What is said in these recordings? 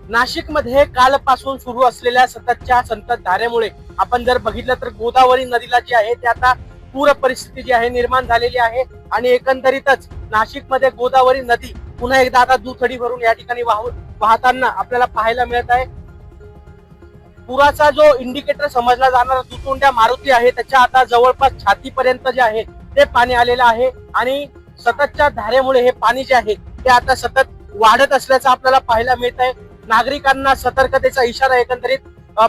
नाशिकमध्ये कालपासून सुरू असलेल्या सततच्या संततधारेमुळे आपण जर बघितलं तर गोदावरी नदीला जी आहे ते आता पूर परिस्थिती जी आहे निर्माण झालेली आहे आणि एकंदरीतच नाशिकमध्ये गोदावरी नदी पुन्हा एकदा आता दुथडी भरून या ठिकाणी वाहताना आपल्याला पाहायला मिळत आहे। पुराचा जो इंडिकेटर समजला जाणारा दुतोंड्या मारुती आहे त्याच्या आता जवळपास छातीपर्यंत जे आहे ते पाणी आलेलं आहे आणि सततच्या धारेमुळे हे पाणी जे आहे ते आता सतत वाढत असल्याचं आपल्याला पाहायला मिळत आहे। नागरिकांना सतर्कतेचा इशारा एकंदरीत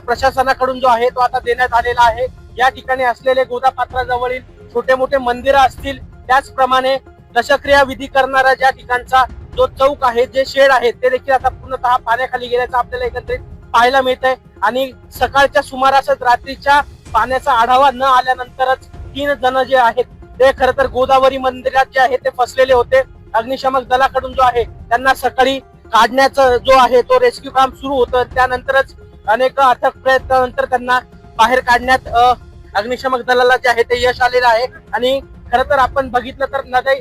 प्रशासनाकडून जो आहे तो आता देण्यात आलेला आहे। या ठिकाणी असलेले गोदापात्राजवळील छोटे मोठे मंदिरं असतील, त्याचप्रमाणे दशक्रिया विधी करणारा ज्या ठिकाणचा जो चौक आहे, जे शेड आहे ते देखील आता पूर्णतः पाण्याखाली गेल्याचं आपल्याला एकत्रित पाहायला मिळत आहे। आणि सकाळच्या सुमारासच रात्रीच्या पाण्याचा आढावा न आल्यानंतरच 3 जण जे आहेत ते खरं तर गोदावरी मंदिरात जे आहे ते फसलेले होते। अग्निशमक दलाकडून जो आहे त्यांना सकाळी काढण्याचं जो आहे तो रेस्क्यू काम सुरू होतं, त्यानंतरच अनेक अथक प्रयत्नानंतर त्यांना बाहेर काढण्यात अग्निशमक दलाला जे आहे ते यश आलेलं आहे। आणि खरं तर आपण बघितलं तर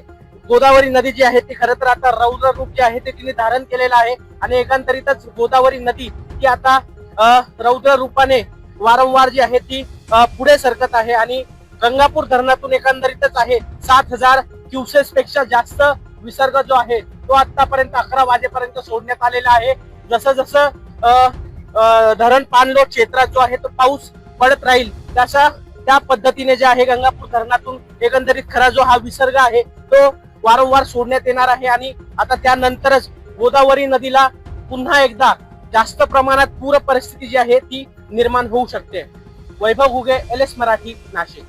गोदावरी नदी जी आहे ती खरं तर आता रौद्र रूप जे आहे ते तिने धारण केलेलं आहे आणि एकंदरीतच गोदावरी नदी ही आता रौद्र रूपाने वारंवार जी आहे ती पुढे सरकत आहे आणि गंगापूर धरणातून एकंदरीतच आहे 7000 क्युसेस पेक्षा जास्त विसर्ग जो आहे तो आतापर्यंत 11 वाजेपर्यंत सोडण्यात आलेला आहे। जसं जसं धरण पाणलोट क्षेत्रात जो आहे तो पाऊस पडत राहील त्या पद्धतीने जे आहे गंगापूर धरणातून एकंदरीत खरा जो हा विसर्ग आहे तो वारंवार सोडण्यात येणार आहे आणि आता त्यानंतरच गोदावरी नदीला पुन्हा एकदा जास्त प्रमाणात पूर परिस्थिती जी आहे ती निर्माण होऊ शकते। वैभव घुगे, LS मराठी, नाशिक।